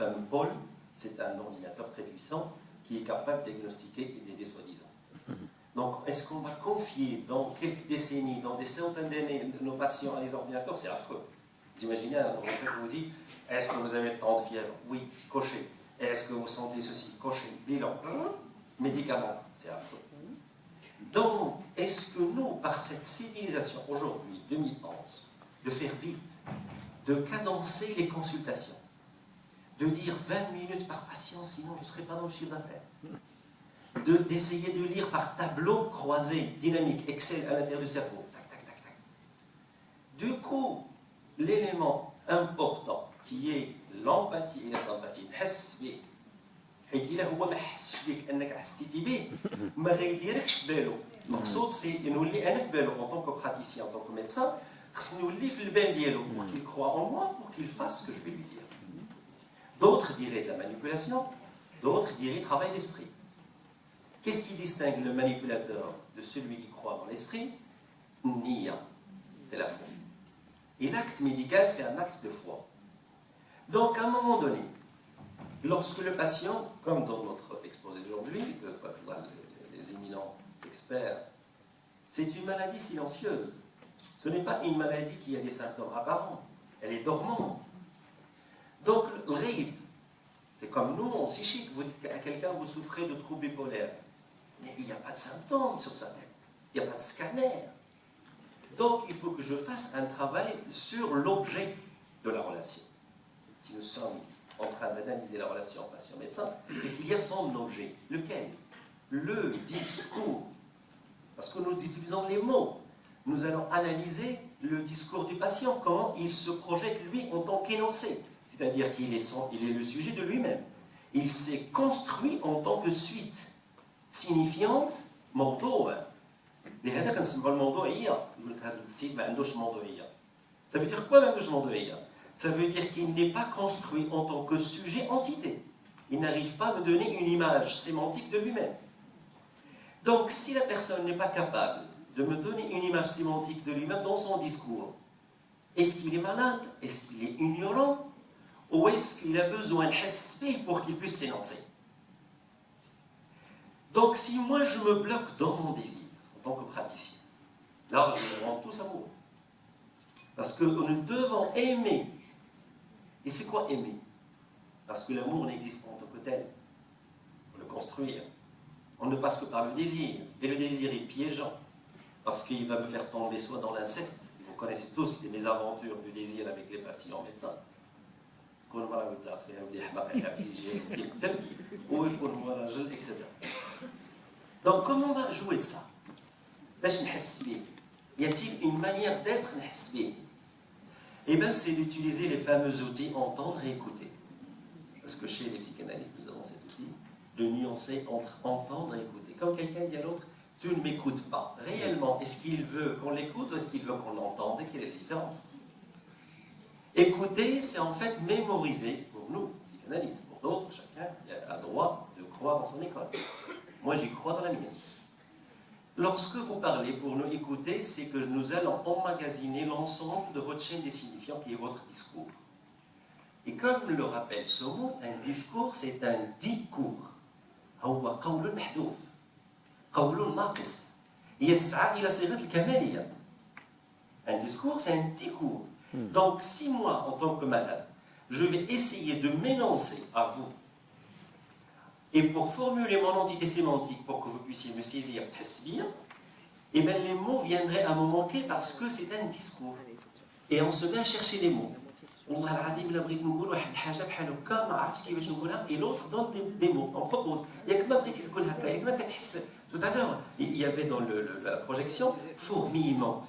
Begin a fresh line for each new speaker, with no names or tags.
fameux Paul, c'est un ordinateur très puissant qui est capable de diagnostiquer et d'aider soi-disant. Donc, est-ce qu'on va confier dans quelques décennies, dans des centaines d'années, nos patients à des ordinateurs? C'est affreux. Vous imaginez un ordinateur qui vous dit est-ce que vous avez tant de fièvre? Oui, cochez. Est-ce que vous sentez ceci? Cochez. Bilan. Médicaments. C'est affreux. Donc, est-ce que nous, par cette civilisation, aujourd'hui, 2011, de faire vite, de cadencer les consultations, de dire 20 minutes par patient, sinon je ne serai pas dans le chiffre d'affaires, d'essayer de lire par tableau croisé, dynamique, Excel à l'intérieur du cerveau, tac, tac, tac, tac. Du coup, l'élément important qui est l'empathie et la sympathie, نحس بيه حيت الا هو ما حسش بك انك حسيتي به ما غيديركش في بالو. المقصود سي نولي انا في بالو en tant que praticien, en tant que médecin, خصني نولي في البال ديالو pour qu'il croie en moi, pour qu'il fasse ce que je vais lui dire. D'autres diraient de la manipulation, d'autres diraient travail d'esprit. Qu'est-ce qui distingue le manipulateur de celui qui croit dans l'esprit? Nia, c'est la foi. Et l'acte médical, c'est un acte de foi. Donc, à un moment donné, lorsque le patient, comme dans notre exposé d'aujourd'hui, les éminents experts, c'est une maladie silencieuse. Ce n'est pas une maladie qui a des symptômes apparents. Elle est dormante. Donc, le rêve, c'est comme nous, en psychique, vous dites à quelqu'un, vous souffrez de troubles bipolaires. Mais il n'y a pas de symptômes sur sa tête. Il n'y a pas de scanner. Donc, il faut que je fasse un travail sur l'objet de la relation. Si nous sommes en train d'analyser la relation patient-médecin, c'est qu'il y a son objet. Lequel? Le discours. Parce que nous utilisons les mots. Nous allons analyser le discours du patient, comment il se projette, lui, en tant qu'énoncé. C'est-à-dire qu'il est, il est le sujet de lui-même. Il s'est construit en tant que suite signifiante, موضوع. لهذا كنسمعوا الموضوعية. يقول لك هذا السيد ما عندوش موضوعية. Ça veut dire quoi ما عندوش موضوعية? Ça veut dire qu'il n'est pas construit en tant que sujet entité. Il n'arrive pas à me donner une image sémantique de lui-même. Donc, si la personne n'est pas capable de me donner une image sémantique de lui-même dans son discours, est-ce qu'il est malade? Est-ce qu'il est ignorant? Ou est-ce qu'il a besoin de respect pour qu'il puisse s'énoncer? Donc, si moi je me bloque dans mon désir, en tant que praticien, là, je me rends tous amoureux. Parce que nous devons aimer. Et c'est quoi aimer? Parce que l'amour n'existe pas en tant que tel. Il faut le construire. On ne passe que par le désir. Et le désir est piégeant. Parce qu'il va me faire tomber soit dans l'inceste. Vous connaissez tous les mésaventures du désir avec les patients médecins. Etc. Donc, comment on va jouer de ça? Y a-t-il une manière d'être? Eh bien, c'est d'utiliser les fameux outils entendre et écouter. Parce que chez les psychanalystes, nous avons cet outil de nuancer entre entendre et écouter. Quand quelqu'un dit à l'autre, tu ne m'écoutes pas, réellement, est-ce qu'il veut qu'on l'écoute ou est-ce qu'il veut qu'on l'entende? Et quelle est la différence? Écouter, c'est en fait mémoriser, pour nous, psychanalystes, pour d'autres, chacun a droit de croire dans son école. Moi, j'y crois dans la mienne. Lorsque vous parlez pour nous écouter, c'est que nous allons emmagasiner l'ensemble de votre chaîne des signifiants qui est votre discours. Et comme le rappelle ce mot, un discours, c'est un discours. هو قول محذوف قول ناقص يسعى إلى صيغة الكمالية. Un discours, c'est un discours. Donc, si moi, en tant que malade, je vais essayer de m'énoncer à vous, et pour formuler mon entité sémantique, pour que vous puissiez me saisir, eh bien les mots viendraient à me manquer parce que c'est un discours. Et on se met à chercher les mots. والله العظيم الا بغيت نقول واحد الحاجه بحال هكا ما عرفتش كيفاش نقولها et l'autre donne des mots on propose ياك ما بغيتي تقول هكا ياك ما كتحس tout à l'heure il y avait dans la projection fourmillement